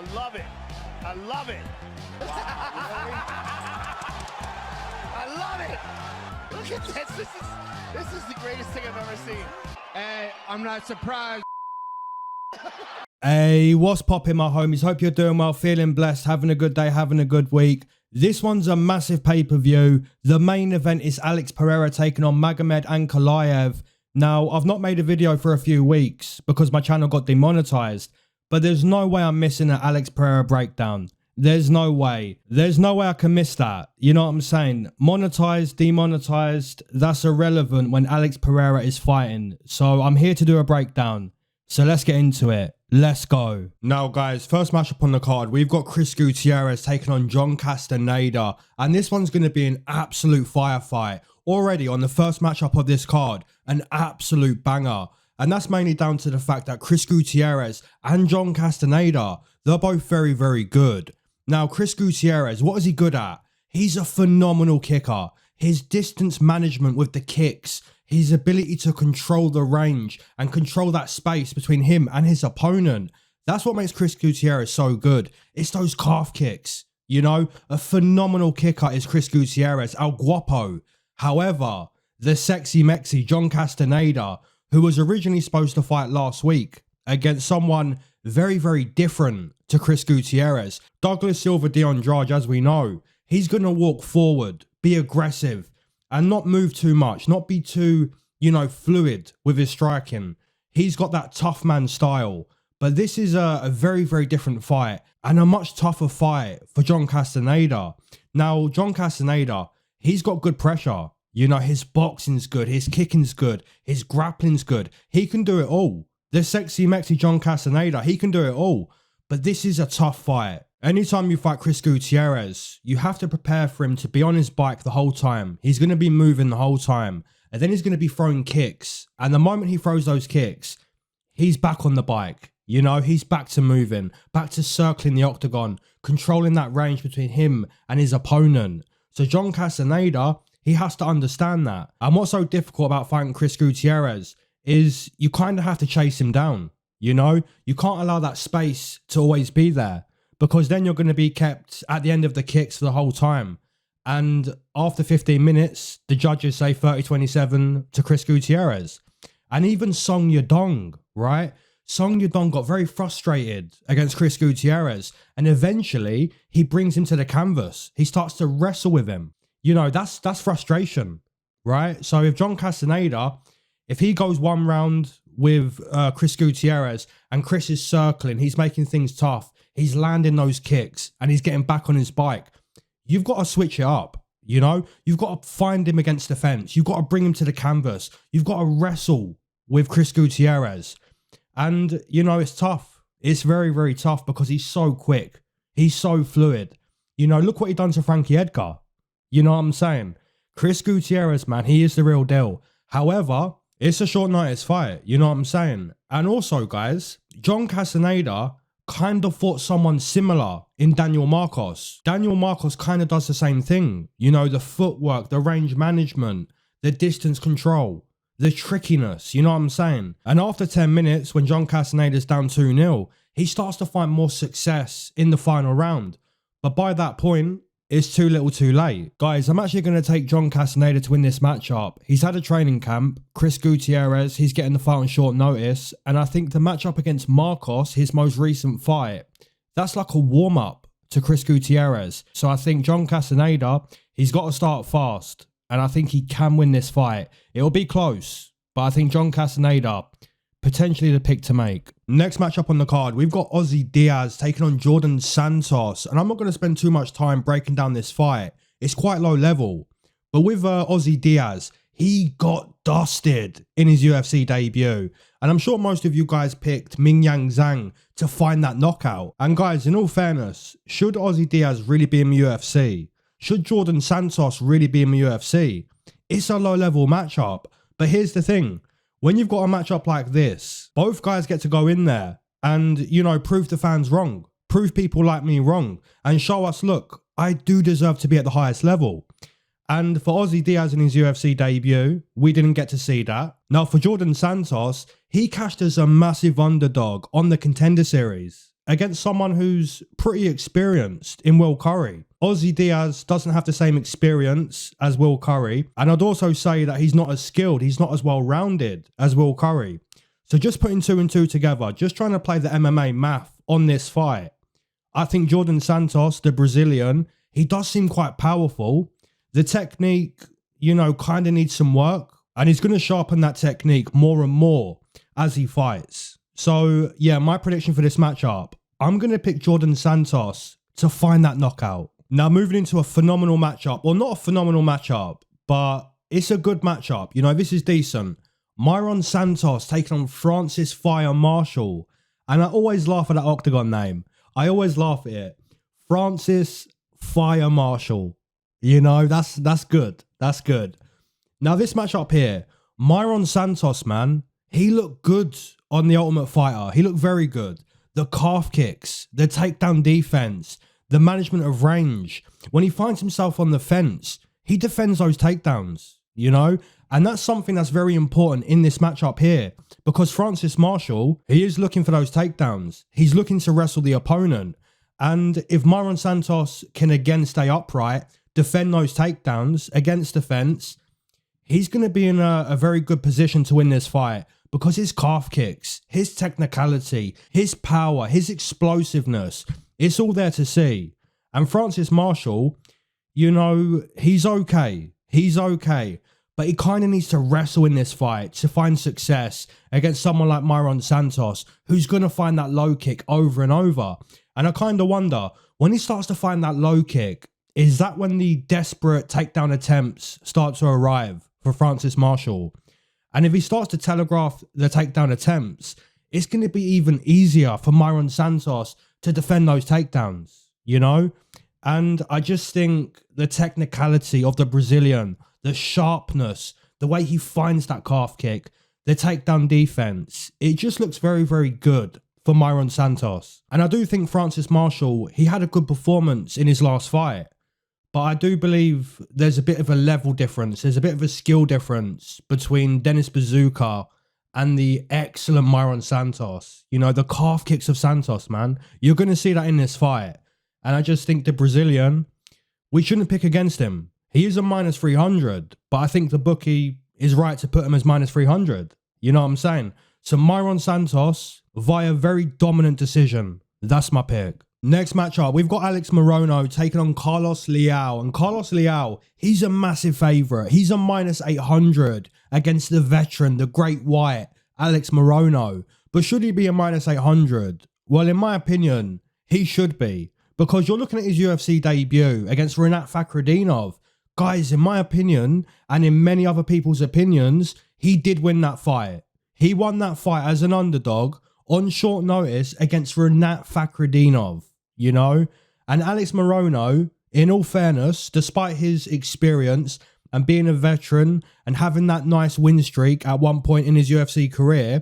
I love it. I love it. I love it. Look at this. This is the greatest thing I've ever seen. Hey, I'm not surprised. Hey, what's poppin', my homies? Hope you're doing well, feeling blessed, having a good day, having a good week. This one's a massive pay-per-view. The main event is Alex Pereira taking on Magomed Ankalaev. Now, I've not made a video for a few weeks because my channel got demonetized, but there's no way I'm missing an Alex Pereira breakdown. There's no way. There's no way I can miss that. You know what I'm saying? Monetized, demonetized, that's irrelevant when Alex Pereira is fighting. So I'm here to do a breakdown. So let's get into it. Let's go. Now, guys, first matchup on the card, we've got Chris Gutierrez taking on John Castaneda. And this one's going to be an absolute firefight. Already on the first matchup of this card, an absolute banger. And that's mainly down to the fact that Chris Gutierrez and John Castaneda, they're both very, very good. Now, Chris Gutierrez, what is he good at? He's a phenomenal kicker. His distance management with the kicks, his ability to control the range and control that space between him and his opponent. That's what makes Chris Gutierrez so good. It's those calf kicks. You know, a phenomenal kicker is Chris Gutierrez, El Guapo. However, the sexy Mexi John Castaneda, who was originally supposed to fight last week against someone very, very different to Chris Gutierrez, Douglas Silva de Andrade, as we know, he's going to walk forward, be aggressive, and not move too much, not be too, fluid with his striking. He's got that tough man style. But this is a very, very different fight and a much tougher fight for John Castaneda. Now, John Castaneda, he's got good pressure. You know, his boxing's good, his kicking's good, his grappling's good. He can do it all. The sexy Mexi John Castaneda, he can do it all. But this is a tough fight. Anytime you fight Chris Gutierrez, you have to prepare for him to be on his bike the whole time. He's going to be moving the whole time. And then he's going to be throwing kicks. And the moment he throws those kicks, he's back on the bike. You know, he's back to moving, back to circling the octagon, controlling that range between him and his opponent. So John Castaneda, he has to understand that. And what's so difficult about fighting Chris Gutierrez is you kind of have to chase him down. You know, you can't allow that space to always be there because then you're going to be kept at the end of the kicks for the whole time. And after 15 minutes, the judges say 30-27 to Chris Gutierrez. And even Song Yadong, right? Song Yadong got very frustrated against Chris Gutierrez. And eventually, he brings him to the canvas. He starts to wrestle with him. You know, that's frustration, right? So if John Castaneda, if he goes one round with Chris Gutierrez and Chris is circling, he's making things tough, he's landing those kicks and he's getting back on his bike, you've got to switch it up, you know? You've got to find him against the fence. You've got to bring him to the canvas. You've got to wrestle with Chris Gutierrez. And, you know, it's tough. It's very, very tough because he's so quick. He's so fluid. You know, look what he done to Frankie Edgar. You know what I'm saying? Chris Gutierrez, man, he is the real deal. However, it's a short notice fight. You know what I'm saying? And also, guys, John Castaneda kind of fought someone similar in Daniel Marcos. Daniel Marcos kind of does the same thing. You know, the footwork, the range management, the distance control, the trickiness. You know what I'm saying? And after 10 minutes, when John Castaneda's down 2-0, he starts to find more success in the final round. But by that point, it's too little too late. Guys, I'm actually going to take John Castaneda to win this matchup. He's had a training camp. Chris Gutierrez, he's getting the fight on short notice. And I think the matchup against Marcos, his most recent fight, that's like a warm-up to Chris Gutierrez. So I think John Castaneda, he's got to start fast. And I think he can win this fight. It'll be close, but I think John Castaneda, potentially the pick to make. Next matchup on the card, we've got Ozzy Diaz taking on Djorden Santos. And I'm not going to spend too much time breaking down this fight. It's quite low level. But with Ozzy Diaz, he got dusted in his UFC debut. And I'm sure most of you guys picked Ming Yang Zhang to find that knockout. And guys, in all fairness, should Ozzy Diaz really be in the UFC? Should Djorden Santos really be in the UFC? It's a low level matchup. But here's the thing. When you've got a matchup like this, both guys get to go in there and, you know, prove the fans wrong, prove people like me wrong, and show us, look, I do deserve to be at the highest level. And for Ozzy Diaz in his UFC debut, we didn't get to see that. Now, for Djorden Santos, he cashed as a massive underdog on the Contender Series. against someone who's pretty experienced in Will Curry. Ozzy Diaz doesn't have the same experience as Will Curry. And I'd also say that he's not as skilled. He's not as well-rounded as Will Curry. So just putting 2 and 2 together, just trying to play the MMA math on this fight. I think Djorden Santos, the Brazilian, he does seem quite powerful. The technique, you know, kind of needs some work. And he's going to sharpen that technique more and more as he fights. So, yeah, my prediction for this matchup, I'm going to pick Djorden Santos to find that knockout. Now, moving into a phenomenal matchup, or not a phenomenal matchup, but it's a good matchup. You know, this is decent. Mairon Santos taking on Francis Fire Marshall. And I always laugh at that octagon name. I always laugh at it. Francis Fire Marshall. You know, that's good. That's good. Now, this matchup here, Mairon Santos, man, he looked good on The Ultimate Fighter. He looked very good. The calf kicks, the takedown defense, the management of range. When he finds himself on the fence, he defends those takedowns, you know? And that's something that's very important in this matchup here, because Francis Marshall, he is looking for those takedowns. He's looking to wrestle the opponent. And if Mairon Santos can again stay upright, defend those takedowns against the fence, he's going to be in a very good position to win this fight, because his calf kicks, his technicality, his power, his explosiveness, it's all there to see. And Francis Marshall, you know, he's okay. He's okay. But he kind of needs to wrestle in this fight to find success against someone like Mairon Santos, who's going to find that low kick over and over. And I kind of wonder, when he starts to find that low kick, is that when the desperate takedown attempts start to arrive for Francis Marshall? And if he starts to telegraph the takedown attempts, it's going to be even easier for Mairon Santos to defend those takedowns, you know? And I just think the technicality of the Brazilian, the sharpness, the way he finds that calf kick, the takedown defense, it just looks very, very good for Mairon Santos. And I do think Francis Marshall, he had a good performance in his last fight. But I do believe there's a bit of a level difference. There's a bit of a skill difference between Dennis Bazooka and the excellent Mairon Santos. You know, the calf kicks of Santos, man. You're going to see that in this fight. And I just think the Brazilian, we shouldn't pick against him. He is a minus 300, but I think the bookie is right to put him as minus 300. You know what I'm saying? So Mairon Santos via very dominant decision. That's my pick. Next matchup, we've got Alex Morono taking on Carlos Leal. And Carlos Leal, he's a massive favourite. He's a minus 800 against the veteran, the great white, Alex Morono. But should he be a minus 800? Well, in my opinion, he should be. Because you're looking at his UFC debut against Rinat Fakhretdinov. Guys, in my opinion, and in many other people's opinions, he did win that fight. He won that fight as an underdog on short notice against Rinat Fakhretdinov. You know, and Alex Morono, in all fairness, despite his experience and being a veteran and having that nice win streak at one point in his UFC career,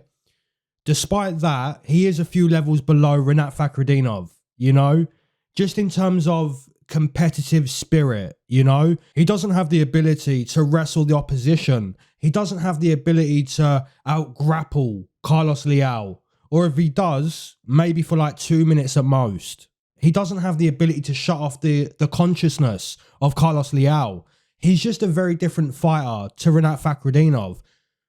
despite that, he is a few levels below Rinat Fakhretdinov, you know, just in terms of competitive spirit, you know, he doesn't have the ability to wrestle the opposition. He doesn't have the ability to out-grapple Carlos Leal, or if he does, maybe for like 2 minutes at most. He doesn't have the ability to shut off the consciousness of Carlos Leal. He's just a very different fighter to Rinat Fakhretdinov.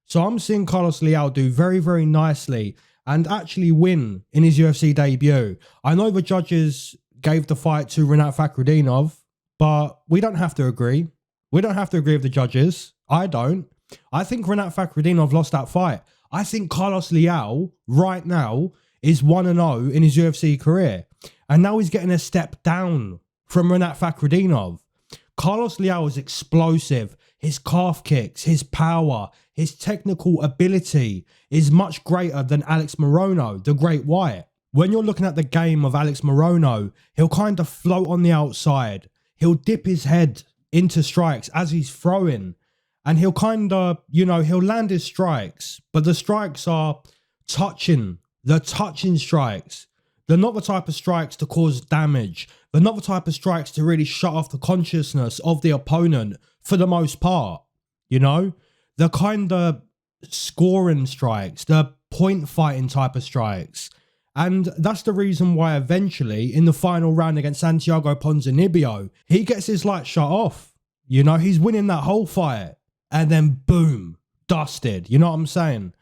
So I'm seeing Carlos Leal do very, very nicely and actually win in his UFC debut. I know the judges gave the fight to Rinat Fakhretdinov, but we don't have to agree. We don't have to agree with the judges. I don't. I think Rinat Fakhretdinov lost that fight. I think Carlos Leal right now is 1-0 in his UFC career. And now he's getting a step down from Rinat Fakhretdinov. Carlos Leal is explosive. His calf kicks, his power, his technical ability is much greater than Alex Morono, the great white. When you're looking at the game of Alex Morono, he'll kind of float on the outside. He'll dip his head into strikes as he's throwing. And he'll kind of, you know, he'll land his strikes. But the strikes are touching. They're touching strikes. They're not the type of strikes to cause damage. They're not the type of strikes to really shut off the consciousness of the opponent for the most part. You know? They're kind of scoring strikes. They're point fighting type of strikes. And that's the reason why eventually in the final round against Santiago Ponzinibbio, he gets his light shut off. You know, he's winning that whole fight. And then boom, dusted. You know what I'm saying?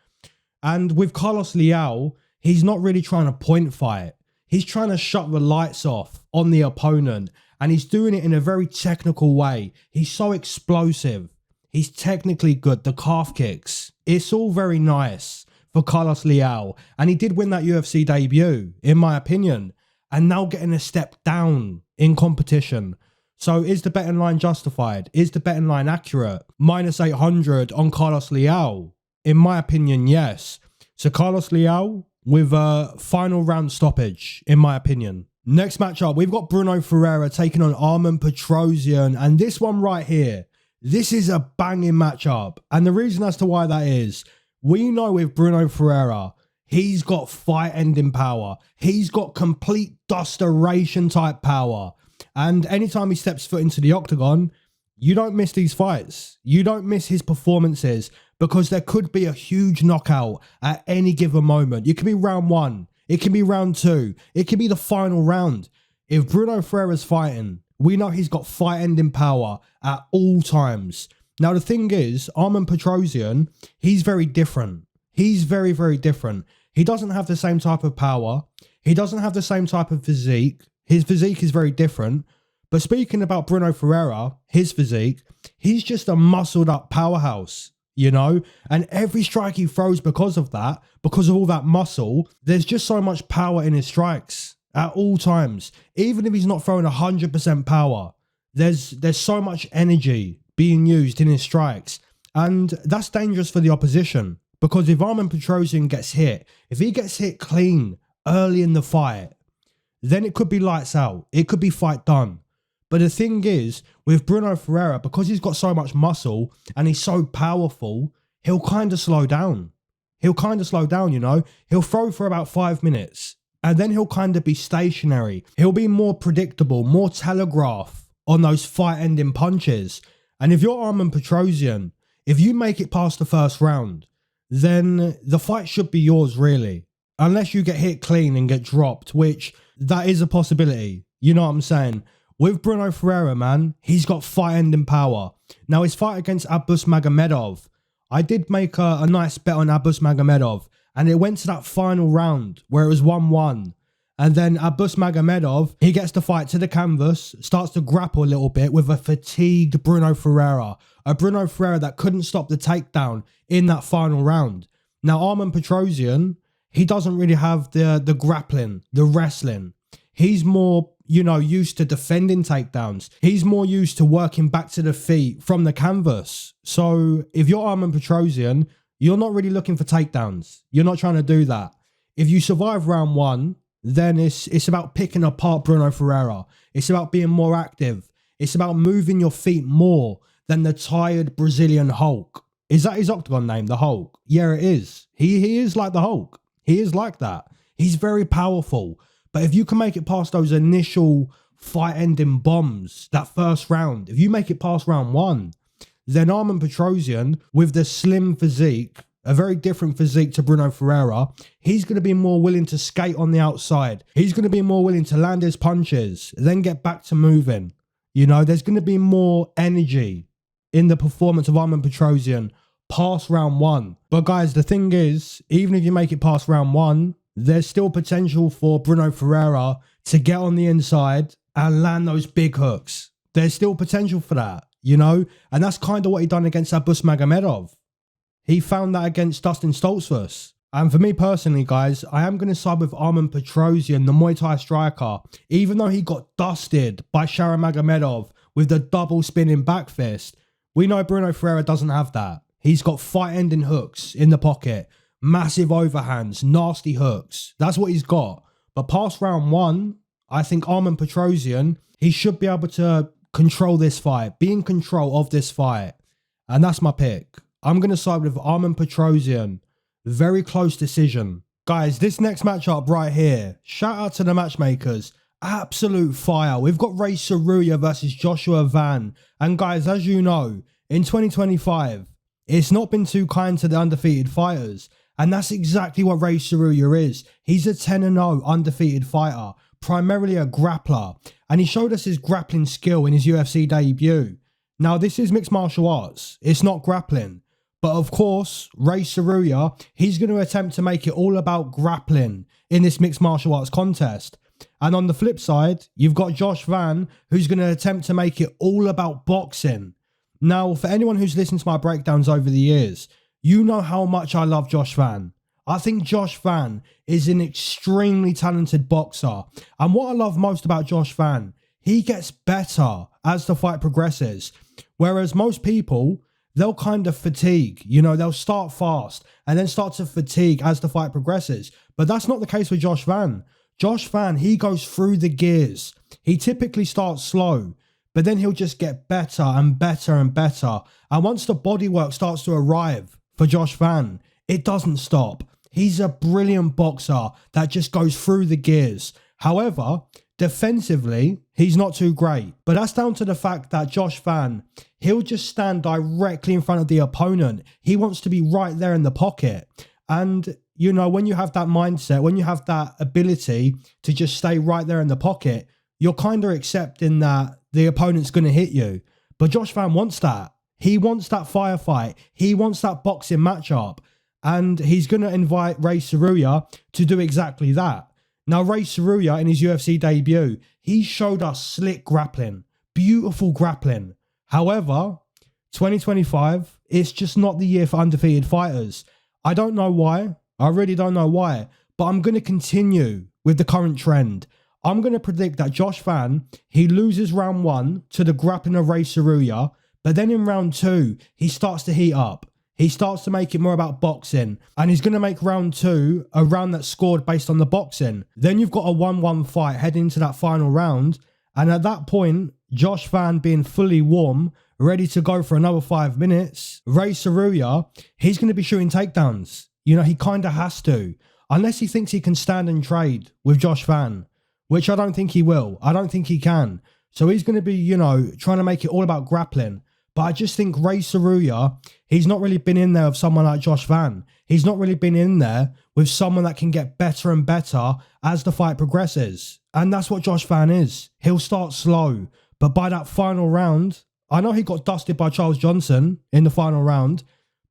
And with Carlos Leal, he's not really trying to point fight. He's trying to shut the lights off on the opponent. And he's doing it in a very technical way. He's so explosive. He's technically good. The calf kicks. It's all very nice for Carlos Leal. And he did win that UFC debut, in my opinion. And now getting a step down in competition. So is the betting line justified? Is the betting line accurate? Minus 800 on Carlos Leal. In my opinion, yes. So Carlos Leal with a final round stoppage, in my opinion. Next matchup, we've got Bruno Ferreira taking on Armen Petrosyan. And this one right here, this is a banging matchup. And the reason as to why that is, we know with Bruno Ferreira, he's got fight-ending power. He's got complete dusteration type power. And anytime he steps foot into the octagon, you don't miss these fights. You don't miss his performances because there could be a huge knockout at any given moment. It could be round 1. It can be round 2. It could be the final round. If Bruno Ferreira's fighting, we know he's got fight-ending power at all times. Now, the thing is, Armen Petrosyan, he's very different. He's very, very different. He doesn't have the same type of power. He doesn't have the same type of physique. His physique is very different. But speaking about Bruno Ferreira, his physique, he's just a muscled up powerhouse, you know? And every strike he throws because of that, because of all that muscle, there's just so much power in his strikes at all times. Even if he's not throwing 100% power, there's so much energy being used in his strikes. And that's dangerous for the opposition. Because if Armen Petrosyan gets hit, if he gets hit clean early in the fight, then it could be lights out. It could be fight done. But the thing is, with Bruno Ferreira, because he's got so much muscle and he's so powerful, he'll kind of slow down. He'll kind of slow down, you know. He'll throw for about 5 minutes and then he'll kind of be stationary. He'll be more predictable, more telegraph on those fight-ending punches. And if you're Armen Petrosyan, if you make it past the first round, then the fight should be yours, really. Unless you get hit clean and get dropped, which that is a possibility. You know what I'm saying? With Bruno Ferreira, man, he's got fight-ending power. Now, his fight against Abus Magomedov, I did make a nice bet on Abus Magomedov, and it went to that final round where it was 1-1. And then Abus Magomedov, he gets the fight to the canvas, starts to grapple a little bit with a fatigued Bruno Ferreira. A Bruno Ferreira that couldn't stop the takedown in that final round. Now, Armen Petrosyan, he doesn't really have the grappling, the wrestling. He's more, you know, used to defending takedowns. He's more used to working back to the feet from the canvas. So if you're Armen Petrosyan, you're not really looking for takedowns. You're not trying to do that. If you survive round 1, then it's about picking apart Bruno Ferreira. It's about being more active. It's about moving your feet more than the tired Brazilian Hulk. Is that his octagon name, the Hulk? Yeah, it is. He is like the Hulk. He is like that. He's very powerful. But if you can make it past those initial fight-ending bombs, that first round, if you make it past round 1, then Armen Petrosyan, with the slim physique, a very different physique to Bruno Ferreira, he's going to be more willing to skate on the outside. He's going to be more willing to land his punches, then get back to moving. You know, there's going to be more energy in the performance of Armen Petrosyan past round 1. But guys, the thing is, even if you make it past round 1, there's still potential for Bruno Ferreira to get on the inside and land those big hooks. There's still potential for that, you know? And that's kind of what he done against Abus Magomedov. He found that against Dustin Stoltzfus. And for me personally, guys, I am going to side with Armen Petrosyan, the Muay Thai striker, even though he got dusted by Sharon Magomedov with the double spinning back fist. We know Bruno Ferreira doesn't have that. He's got fight-ending hooks in the pocket, massive overhands, nasty hooks. That's what he's got. But past round 1, I think Armen Petrosyan, he should be able to control this fight, be in control of this fight. And that's my pick. I'm going to side with Armen Petrosyan. Very close decision. Guys, this next matchup right here, shout out to the matchmakers. Absolute fire. We've got Rei Tsuruya versus Joshua Van. And guys, as you know, in 2025, it's not been too kind to the undefeated fighters. And that's exactly what Rei Tsuruya is. He's a 10-0 undefeated fighter, primarily a grappler. And he showed us his grappling skill in his UFC debut. Now, this is mixed martial arts. It's not grappling. But of course, Rei Tsuruya, he's going to attempt to make it all about grappling in this mixed martial arts contest. And on the flip side, you've got Josh Van, who's going to attempt to make it all about boxing. Now, for anyone who's listened to my breakdowns over the years, you know how much I love Josh Van. I think Josh Van is an extremely talented boxer. And what I love most about Josh Van, he gets better as the fight progresses. Whereas most people, they'll kind of fatigue. You know, they'll start fast and then start to fatigue as the fight progresses. But that's not the case with Josh Van. Josh Van, he goes through the gears. He typically starts slow, but then he'll just get better and better and better. And once the bodywork starts to arrive for Josh Van, it doesn't stop. He's a brilliant boxer that just goes through the gears. However, defensively, he's not too great. But that's down to the fact that Josh Van, he'll just stand directly in front of the opponent. He wants to be right there in the pocket. And, you know, when you have that mindset, when you have that ability to just stay right there in the pocket, you're kind of accepting that the opponent's going to hit you. But Josh Van wants that. He wants that firefight. He wants that boxing matchup. And he's going to invite Rei Tsuruya to do exactly that. Now, Rei Tsuruya, in his UFC debut, he showed us slick grappling, beautiful grappling. However, 2025, it's just not the year for undefeated fighters. I don't know why. I really don't know why. But I'm going to continue with the current trend. I'm going to predict that Josh Van, he loses round 1 to the grappling of Rei Tsuruya. But then in round 2, he starts to heat up. He starts to make it more about boxing. And he's going to make round 2 a round that's scored based on the boxing. Then you've got a 1-1 fight heading into that final round. And at that point, Josh Van being fully warm, ready to go for another 5 minutes, Rei Tsuruya, he's going to be shooting takedowns. You know, he kind of has to. Unless he thinks he can stand and trade with Josh Van, which I don't think he will. I don't think he can. So he's going to be, you know, trying to make it all about grappling. But I just think Rei Tsuruya, he's not really been in there with someone like Josh Van. He's not really been in there with someone that can get better and better as the fight progresses. And that's what Josh Van is. He'll start slow. But by that final round, I know he got dusted by Charles Johnson in the final round.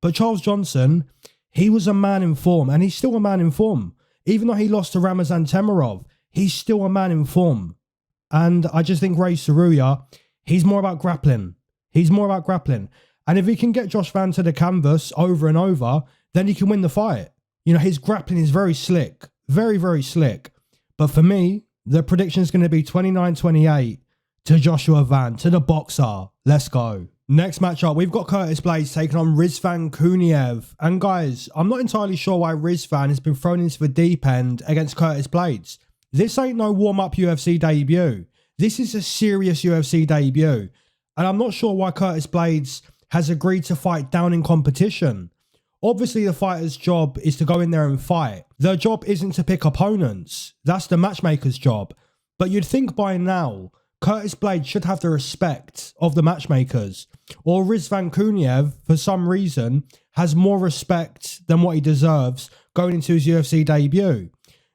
But Charles Johnson, he was a man in form. And he's still a man in form. Even though he lost to Ramazan Temirov, he's still a man in form. And I just think Rei Tsuruya, he's more about grappling. He's more about grappling. And if he can get Josh Van to the canvas over and over, then he can win the fight. You know, his grappling is very slick. Very, very slick. But for me, the prediction is going to be 29-28 to Joshua Van, to the boxer. Let's go. Next matchup, we've got Curtis Blaydes taking on Rizavan Kuniev. And guys, I'm not entirely sure why Rizavan has been thrown into the deep end against Curtis Blaydes. This ain't no warm-up UFC debut. This is a serious UFC debut. And I'm not sure why Curtis Blaydes has agreed to fight down in competition. Obviously, the fighter's job is to go in there and fight. Their job isn't to pick opponents. That's the matchmaker's job. But you'd think by now, Curtis Blaydes should have the respect of the matchmakers. Or Rizavan Kuniev, for some reason, has more respect than what he deserves going into his UFC debut.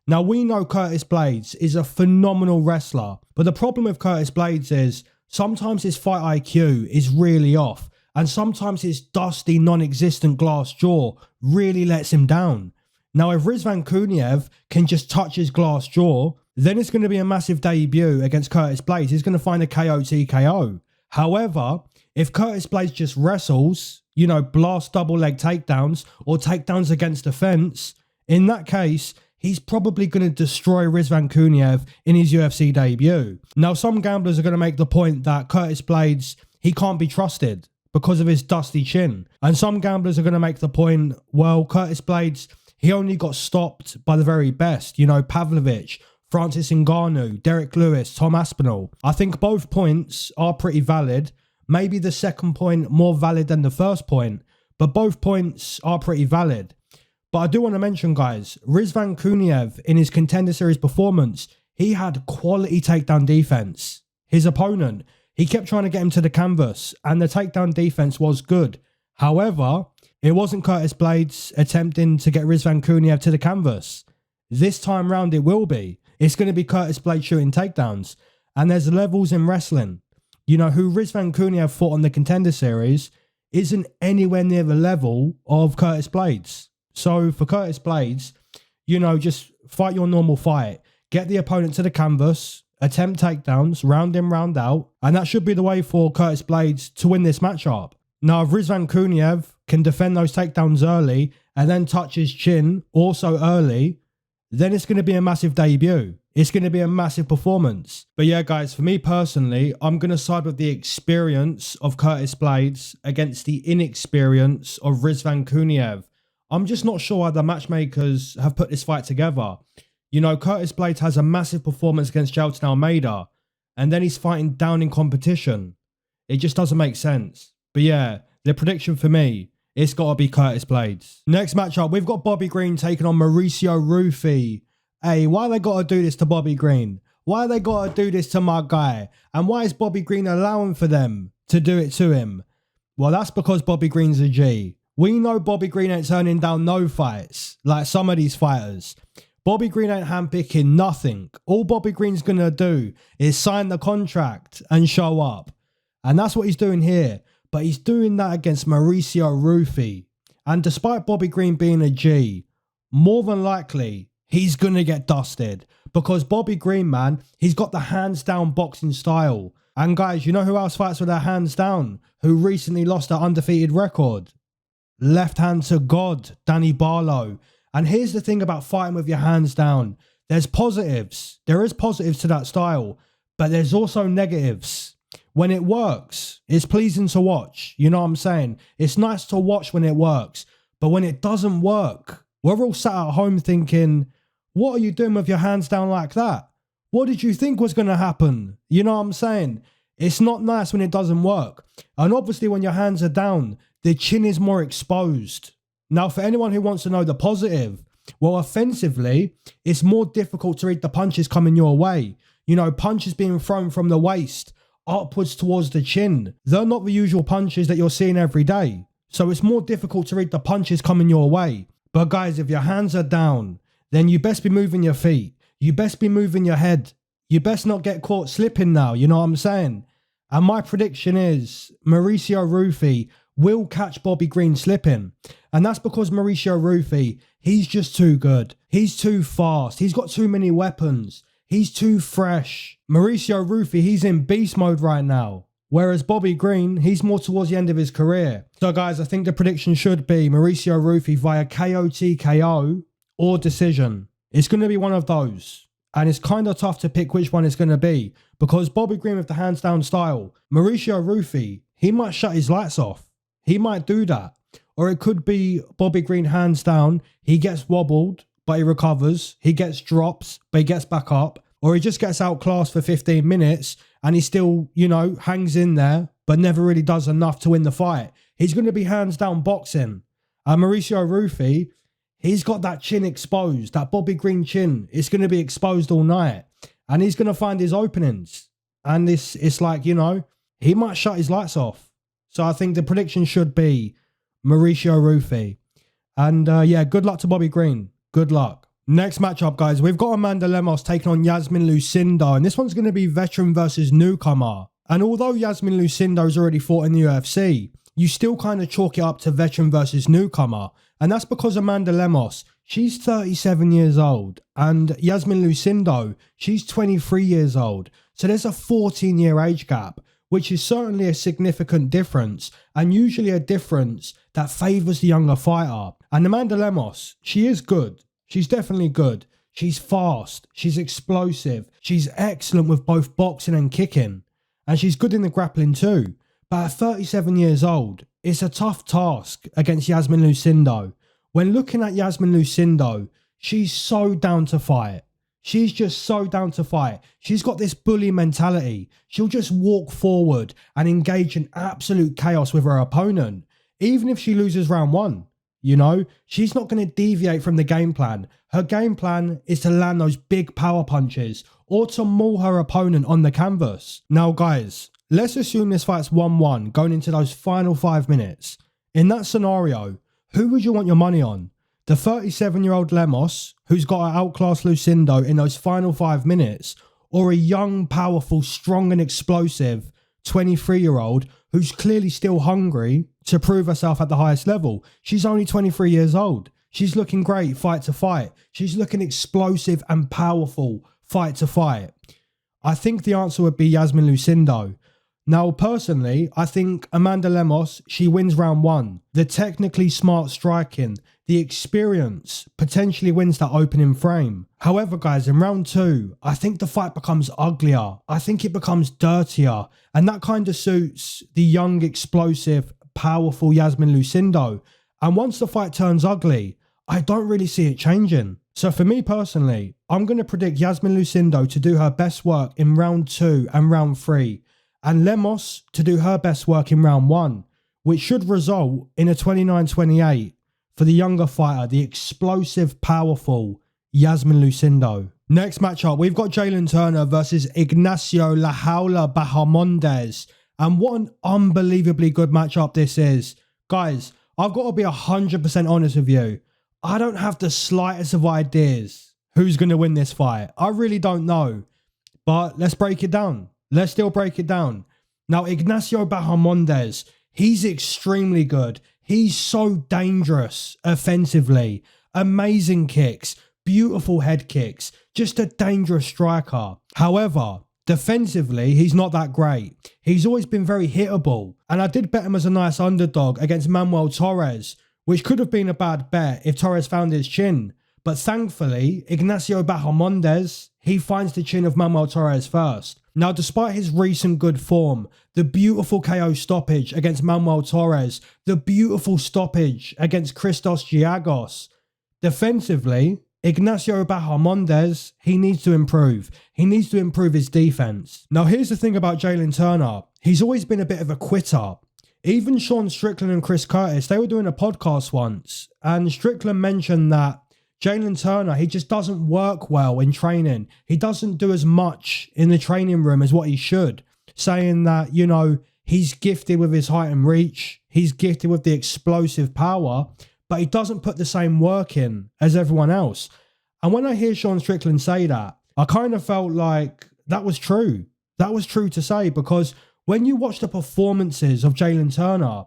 Now, we know Curtis Blaydes is a phenomenal wrestler. But the problem with Curtis Blaydes is sometimes his fight IQ is really off. And sometimes his dusty, non-existent glass jaw really lets him down. Now, if Rizavan Kuniev can just touch his glass jaw, then it's going to be a massive debut against Curtis Blaydes. He's going to find a KO TKO. However, if Curtis Blaydes just wrestles, you know, blast double leg takedowns or takedowns against the fence, in that case, he's probably going to destroy Rizavan Kuniev in his UFC debut. Now, some gamblers are going to make the point that Curtis Blaydes, he can't be trusted because of his dusty chin. And some gamblers are going to make the point, well, Curtis Blaydes, he only got stopped by the very best. You know, Pavlovich, Francis Ngannou, Derek Lewis, Tom Aspinall. I think both points are pretty valid. Maybe the second point more valid than the first point. But both points are pretty valid. But I do want to mention, guys, Rizavan Kuniev, in his Contender Series performance, he had quality takedown defense. His opponent, he kept trying to get him to the canvas, and the takedown defense was good. However, It wasn't Curtis Blaydes attempting to get Rizavan Kuniev to the canvas. This time round it will be. It's going to be Curtis Blaydes shooting takedowns. And there's levels in wrestling. You know, who Rizavan Kuniev fought on the Contender Series isn't anywhere near the level of Curtis Blaydes. So for Curtis Blaydes, you know, just fight your normal fight. Get the opponent to the canvas, attempt takedowns, round in, round out. And that should be the way for Curtis Blaydes to win this matchup. Now, if Rizavan Kuniev can defend those takedowns early and then touch his chin also early, then it's going to be a massive debut. It's going to be a massive performance. But yeah, guys, for me personally, I'm going to side with the experience of Curtis Blaydes against the inexperience of Rizavan Kuniev. I'm just not sure how the matchmakers have put this fight together. You know, Curtis Blaydes has a massive performance against Jalin Almeida, and then he's fighting down in competition. It just doesn't make sense. But yeah, the prediction for me, it's got to be Curtis Blaydes. Next matchup, we've got Bobby Green taking on Mauricio Ruffy. Hey, why they got to do this to Bobby Green? Why they got to do this to my guy? And why is Bobby Green allowing for them to do it to him? Well, that's because Bobby Green's a G. We know Bobby Green ain't turning down no fights, like some of these fighters. Bobby Green ain't handpicking nothing. All Bobby Green's going to do is sign the contract and show up. And that's what he's doing here. But he's doing that against Mauricio Ruffy. And despite Bobby Green being a G, more than likely, he's going to get dusted. Because Bobby Green, man, he's got the hands down boxing style. And guys, you know who else fights with their hands down? Who recently lost their undefeated record? Left hand to God, Danny Barlow. And here's the thing about fighting with your hands down. There's positives. There is positives to that style. But there's also negatives. When it works, it's pleasing to watch. You know what I'm saying? It's nice to watch when it works. But when it doesn't work, we're all sat at home thinking, what are you doing with your hands down like that? What did you think was going to happen? You know what I'm saying? It's not nice when it doesn't work. And obviously when your hands are down, the chin is more exposed. Now, for anyone who wants to know the positive, well, offensively, it's more difficult to read the punches coming your way. You know, punches being thrown from the waist upwards towards the chin. They're not the usual punches that you're seeing every day. So it's more difficult to read the punches coming your way. But guys, if your hands are down, then you best be moving your feet. You best be moving your head. You best not get caught slipping now. You know what I'm saying? And my prediction is Mauricio Ruffy will catch Bobby Green slipping. And that's because Mauricio Ruffy, he's just too good. He's too fast. He's got too many weapons. He's too fresh. Mauricio Ruffy, he's in beast mode right now. Whereas Bobby Green, he's more towards the end of his career. So guys, I think the prediction should be Mauricio Ruffy via KO, TKO or decision. It's going to be one of those. And it's kind of tough to pick which one it's going to be. Because Bobby Green with the hands down style, Mauricio Ruffy, he might shut his lights off. He might do that. Or it could be Bobby Green hands down, he gets wobbled, but he recovers. He gets drops, but he gets back up. Or he just gets outclassed for 15 minutes and he still, you know, hangs in there, but never really does enough to win the fight. He's going to be hands down boxing. And Mauricio Ruffy, he's got that chin exposed, that Bobby Green chin. It's going to be exposed all night. And he's going to find his openings. And it's like, you know, he might shut his lights off. So I think the prediction should be Mauricio Ruffy. And yeah, good luck to Bobby Green. Good luck. Next matchup, guys, we've got Amanda Lemos taking on Iasmin Lucindo, and this one's going to be veteran versus newcomer. And although Iasmin Lucindo's already fought in the UFC, you still kind of chalk it up to veteran versus newcomer. And that's because Amanda Lemos, she's 37 years old, and Iasmin Lucindo, she's 23 years old. So there's a 14-year age gap, which is certainly a significant difference, and usually a difference that favours the younger fighter. And Amanda Lemos, she is good. She's definitely good. She's fast. She's explosive. She's excellent with both boxing and kicking. And she's good in the grappling too. But at 37 years old, it's a tough task against Iasmin Lucindo. When looking at Iasmin Lucindo, she's so down to fight. She's just so down to fight. She's got this bully mentality. She'll just walk forward and engage in absolute chaos with her opponent. Even if she loses round one. You know, she's not going to deviate from the game plan. Her game plan is to land those big power punches or to maul her opponent on the canvas. Now, guys, let's assume this fight's 1-1 going into those final 5 minutes. In that scenario, who would you want your money on? The 37-year-old Lemos, who's got to outclass Lucindo in those final 5 minutes, or a young, powerful, strong and explosive 23-year-old who's clearly still hungry to prove herself at the highest level? She's only 23 years old. She's looking great fight to fight. She's looking explosive and powerful fight to fight. I think the answer would be Iasmin Lucindo. Now, personally, I think Amanda Lemos, she wins round 1. The technically smart striking, the experience potentially wins that opening frame. However, guys, in round 2, I think the fight becomes uglier. I think it becomes dirtier. And that kind of suits the young, explosive, powerful Iasmin Lucindo. And once the fight turns ugly, I don't really see it changing. So for me personally, I'm going to predict Iasmin Lucindo to do her best work in round 2 and round 3. And Lemos to do her best work in round 1, which should result in a 29-28 for the younger fighter, the explosive, powerful Iasmin Lucindo. Next matchup, we've got Jalin Turner versus Ignacio La Jaula Bahamondes. And what an unbelievably good matchup this is. Guys, I've got to be 100% honest with you. I don't have the slightest of ideas who's going to win this fight. I really don't know. But let's break it down. Let's still break it down. Now, Ignacio Bahamondes, he's extremely good. He's so dangerous offensively. Amazing kicks, beautiful head kicks, just a dangerous striker. However, defensively, he's not that great. He's always been very hittable. And I did bet him as a nice underdog against Manuel Torres, which could have been a bad bet if Torres found his chin. But thankfully, Ignacio Bahamondes, he finds the chin of Manuel Torres first. Now, despite his recent good form, the beautiful KO stoppage against Manuel Torres, the beautiful stoppage against Christos Giagos, defensively, Ignacio Bahamondes, he needs to improve. He needs to improve his defense. Now, here's the thing about Jalin Turner. He's always been a bit of a quitter. Even Sean Strickland and Chris Curtis, they were doing a podcast once, and Strickland mentioned that Jalin Turner, he just doesn't work well in training. He doesn't do as much in the training room as what he should. Saying that, you know, he's gifted with his height and reach. He's gifted with the explosive power, but he doesn't put the same work in as everyone else. And when I hear Sean Strickland say that, I kind of felt like that was true. That was true to say, because when you watch the performances of Jalin Turner,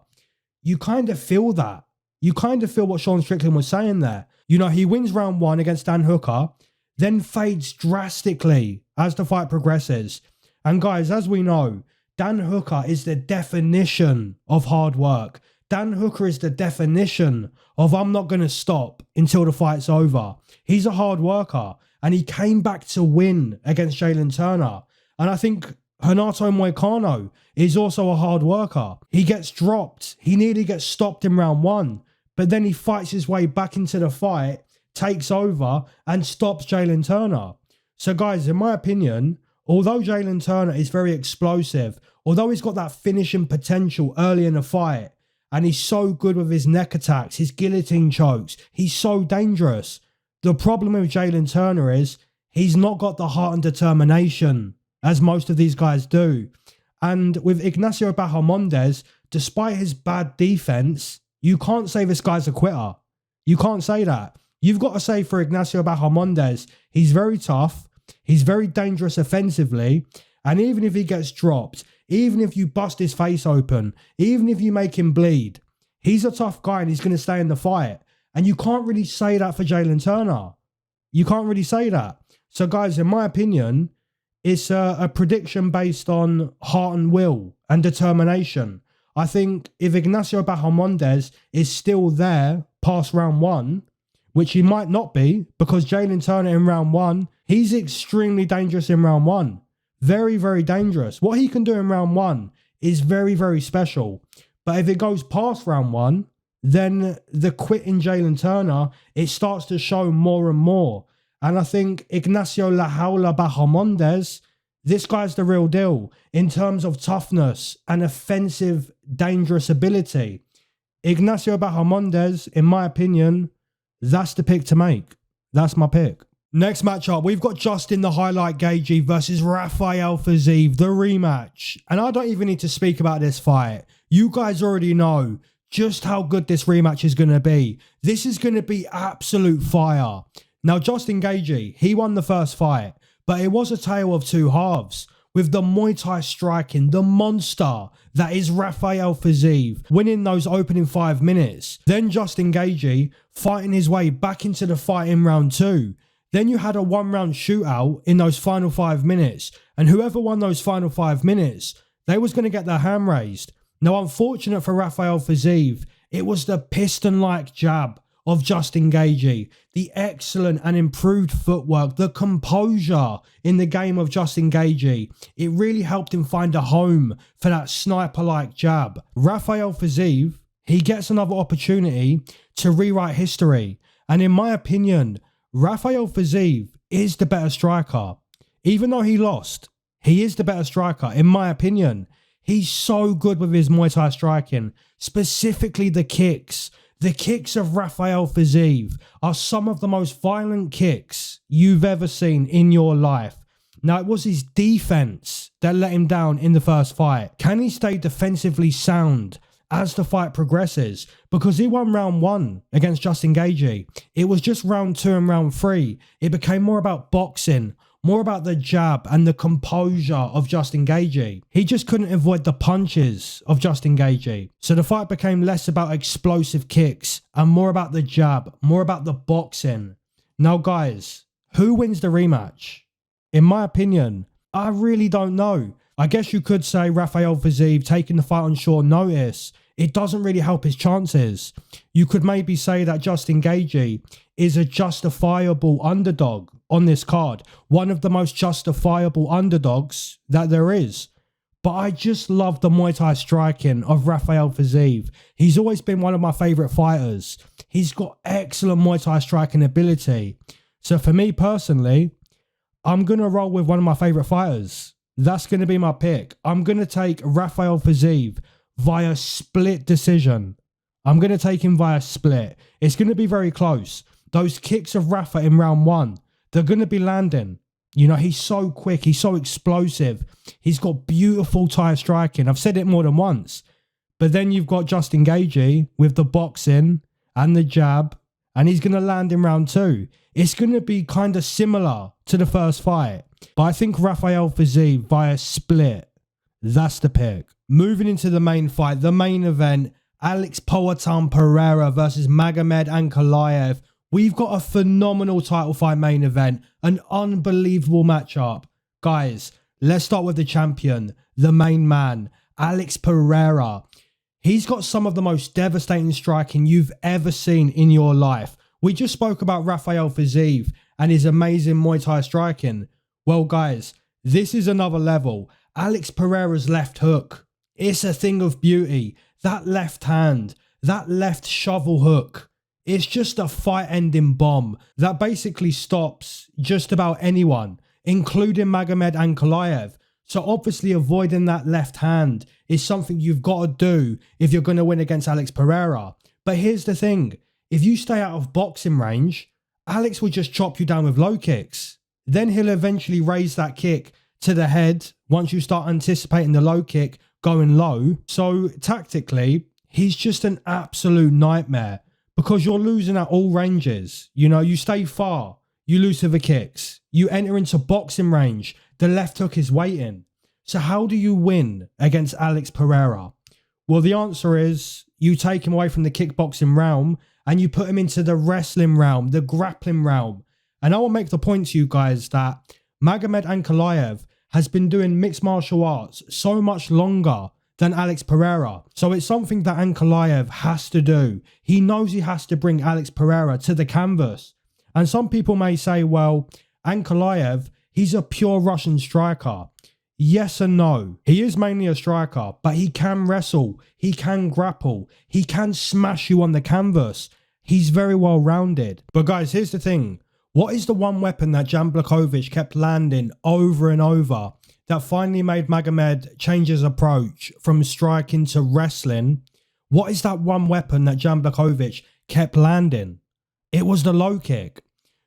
you kind of feel that. You kind of feel what Sean Strickland was saying there. You know, he wins round 1 against Dan Hooker, then fades drastically as the fight progresses. And guys, as we know, Dan Hooker is the definition of hard work. Dan Hooker is the definition of I'm not going to stop until the fight's over. He's a hard worker, and he came back to win against Jalin Turner. And I think Renato Moicano is also a hard worker. He gets dropped. He nearly gets stopped in round 1. But then he fights his way back into the fight, takes over, and stops Jalin Turner. So guys, in my opinion, although Jalin Turner is very explosive, although he's got that finishing potential early in the fight, and he's so good with his neck attacks, his guillotine chokes, he's so dangerous. The problem with Jalin Turner is he's not got the heart and determination as most of these guys do. And with Ignacio Bahamondes, despite his bad defense, you can't say this guy's a quitter. You can't say that. You've got to say for Ignacio Bahamondes, he's very tough, he's very dangerous offensively, and even if he gets dropped, even if you bust his face open, even if you make him bleed, he's a tough guy and he's going to stay in the fight. And you can't really say that for Jalin Turner. You can't really say that. So guys, in my opinion, it's a prediction based on heart and will and determination. I think if Ignacio Bahamondes is still there past round 1, which he might not be, because Jalin Turner in round 1, he's extremely dangerous in round 1. Very, very dangerous. What he can do in round 1 is very, very special. But if it goes past round 1, then the quitting Jalin Turner, it starts to show more and more. And I think Ignacio La Jaula Bahamondes, this guy's the real deal in terms of toughness and offensive, dangerous ability. Ignacio Bahamondes, in my opinion, that's the pick to make. That's my pick. Next matchup, we've got Justin the Highlight Gaethje versus Rafael Fiziev, the rematch. And I don't even need to speak about this fight. You guys already know just how good this rematch is going to be. This is going to be absolute fire. Now, Justin Gaethje, he won the first fight, but it was a tale of two halves, with the Muay Thai striking, the monster that is Rafael Fiziev, winning those opening 5 minutes. Then Justin Gaethje fighting his way back into the fight in round 2. Then you had a 1-round shootout in those final 5 minutes, and whoever won those final 5 minutes, they was going to get their hand raised. Now, unfortunate for Rafael Fiziev, it was the piston-like jab of Justin Gaethje, the excellent and improved footwork, the composure in the game of Justin Gaethje. It really helped him find a home for that sniper-like jab. Rafael Fiziev, he gets another opportunity to rewrite history. And in my opinion, Rafael Fiziev is the better striker. Even though he lost, he is the better striker, in my opinion. He's so good with his Muay Thai striking, specifically the kicks. The kicks of Rafael Fiziev are some of the most violent kicks you've ever seen in your life. Now, it was his defense that let him down in the first fight. Can he stay defensively sound as the fight progresses? Because he won round 1 against Justin Gaethje. It was just round 2 and round 3. It became more about boxing, more about the jab and the composure of Justin Gaethje. He just couldn't avoid the punches of Justin Gaethje. So the fight became less about explosive kicks and more about the jab, more about the boxing. Now, guys, who wins the rematch? In my opinion, I really don't know. I guess you could say Rafael Fiziev taking the fight on short notice. It doesn't really help his chances. You could maybe say that Justin Gaethje is a justifiable underdog on this card. One of the most justifiable underdogs that there is. But I just love the Muay Thai striking of Rafael Fiziev. He's always been one of my favourite fighters. He's got excellent Muay Thai striking ability. So for me personally, I'm going to roll with one of my favourite fighters. That's going to be my pick. I'm going to take Rafael Fiziev via split decision. I'm going to take him via split. It's going to be very close. Those kicks of Rafa in round 1, they're going to be landing. You know, he's so quick. He's so explosive. He's got beautiful Thai striking. I've said it more than once. But then you've got Justin Gaethje with the boxing and the jab, and he's going to land in round 2. It's going to be kind of similar to the first fight. But I think Rafael Fiziev via split, that's the pick. Moving into the main fight, the main event, Alex Pereira versus Magomed Ankalaev. We've got a phenomenal title fight main event, an unbelievable matchup. Guys, let's start with the champion, the main man, Alex Pereira. He's got some of the most devastating striking you've ever seen in your life. We just spoke about Rafael Fiziev and his amazing Muay Thai striking. Well, guys, this is another level. Alex Pereira's left hook. It's a thing of beauty. That left hand, that left shovel hook. It's just a fight-ending bomb that basically stops just about anyone, including Magomed Ankalaev. So obviously avoiding that left hand is something you've got to do if you're going to win against Alex Pereira. But here's the thing. If you stay out of boxing range, Alex will just chop you down with low kicks. Then he'll eventually raise that kick to the head once you start anticipating the low kick going low. So tactically, he's just an absolute nightmare because you're losing at all ranges. You know, you stay far, you lose to the kicks. You enter into boxing range, the left hook is waiting. So how do you win against Alex Pereira? Well, the answer is you take him away from the kickboxing realm and you put him into the wrestling realm, the grappling realm. And I will make the point to you guys that Magomed Ankalaev has been doing mixed martial arts so much longer than Alex Pereira. So it's something that Ankalaev has to do. He knows he has to bring Alex Pereira to the canvas. And some people may say, well, Ankalaev, he's a pure Russian striker. Yes and no. He is mainly a striker, but he can wrestle. He can grapple. He can smash you on the canvas. He's very well rounded. But guys, here's the thing. What is the one weapon that Jan Blachowicz kept landing over and over that finally made Magomed change his approach from striking to wrestling? What is that one weapon that Jan Blachowicz kept landing? It was the low kick.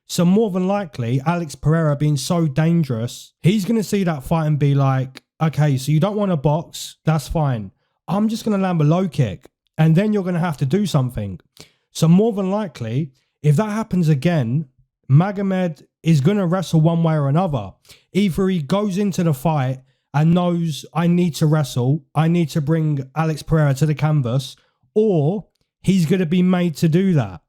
So more than likely, Alex Pereira being so dangerous, he's going to see that fight and be like, okay, so you don't want to box, that's fine. I'm just going to land a low kick. and then you're going to have to do something. So more than likely, if that happens again, Magomed is going to wrestle one way or another. Either he goes into the fight and knows, I need to wrestle, I need to bring Alex Pereira to the canvas, or he's going to be made to do that.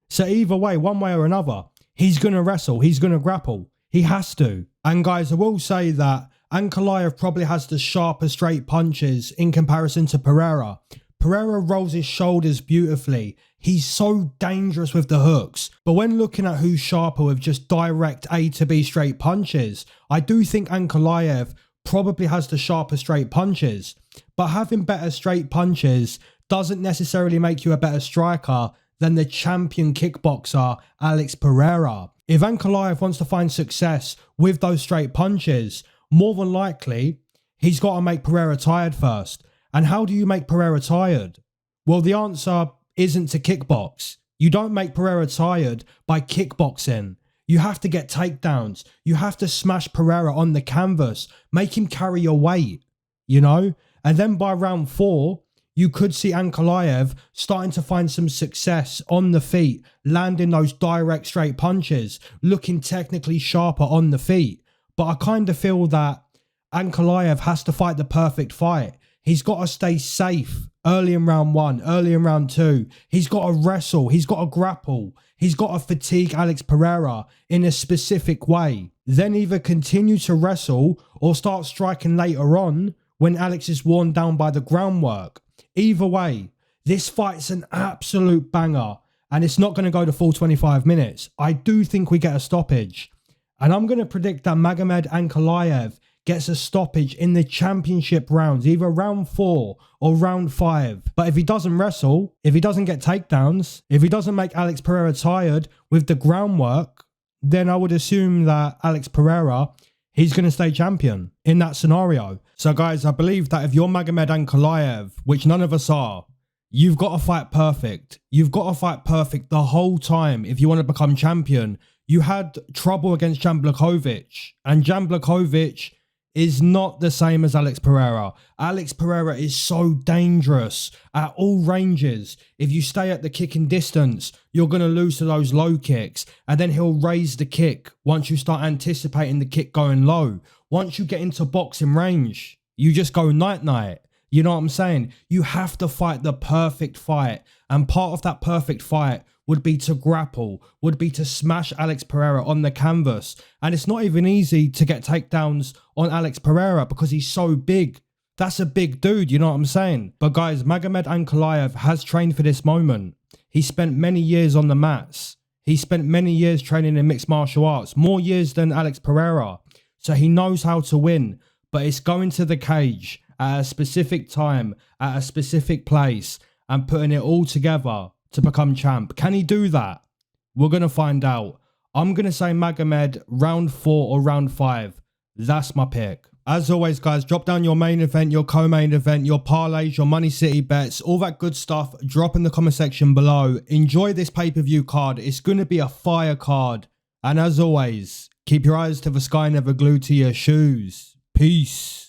So either way, one way or another, he's going to wrestle, he's going to grapple. He has to. And guys, I will say that Ankalaev probably has the sharper straight punches in comparison to Pereira. Pereira rolls his shoulders beautifully. He's so dangerous with the hooks. But when looking at who's sharper with just direct A to B straight punches, I do think Ankalaev probably has the sharper straight punches. But having better straight punches doesn't necessarily make you a better striker than the champion kickboxer Alex Pereira. If Ankalaev wants to find success with those straight punches, more than likely, he's got to make Pereira tired first. And how do you make Pereira tired? Well, the answer isn't to kickbox. You don't make Pereira tired by kickboxing. You have to get takedowns. You have to smash Pereira on the canvas. Make him carry your weight, you know? And then by round 4, you could see Ankalaev starting to find some success on the feet, landing those direct straight punches, looking technically sharper on the feet. But I kind of feel that Ankalaev has to fight the perfect fight. He's got to stay safe early in round 1, early in round 2. He's got to wrestle. He's got to grapple. He's got to fatigue Alex Pereira in a specific way. Then either continue to wrestle or start striking later on when Alex is worn down by the groundwork. Either way, this fight's an absolute banger and it's not going to go the full 25 minutes. I do think we get a stoppage. And I'm going to predict that Magomed Ankalaev gets a stoppage in the championship rounds, either round 4 or round 5. But if he doesn't wrestle, if he doesn't get takedowns, if he doesn't make Alex Pereira tired with the groundwork, then I would assume that Alex Pereira, he's going to stay champion in that scenario. So guys, I believe that if you're Magomed Ankalaev, which none of us are, you've got to fight perfect. You've got to fight perfect the whole time if you want to become champion. You had trouble against Jan Blachowicz, and Jan Blachowicz is not the same as Alex Pereira. Alex Pereira is so dangerous at all ranges. If you stay at the kicking distance, you're going to lose to those low kicks, and then he'll raise the kick once you start anticipating the kick going low. Once you get into boxing range, you just go night-night. You know what I'm saying? You have to fight the perfect fight, and part of that perfect fight would be to grapple, would be to smash Alex Pereira on the canvas. And it's not even easy to get takedowns on Alex Pereira because he's so big. That's a big dude, you know what I'm saying? But guys, Magomed Ankalaev has trained for this moment. He spent many years on the mats. He spent many years training in mixed martial arts, more years than Alex Pereira. So he knows how to win, but it's going to the cage at a specific time, at a specific place, and putting it all together to become champ. Can he do that? We're going to find out. I'm going to say Magomed round 4 or round 5. That's my pick. As always, guys, drop down your main event, your co-main event, your parlays, your Money City bets, all that good stuff. Drop in the comment section below. Enjoy this pay-per-view card. It's going to be a fire card. And as always, keep your eyes to the sky, never glued to your shoes. Peace.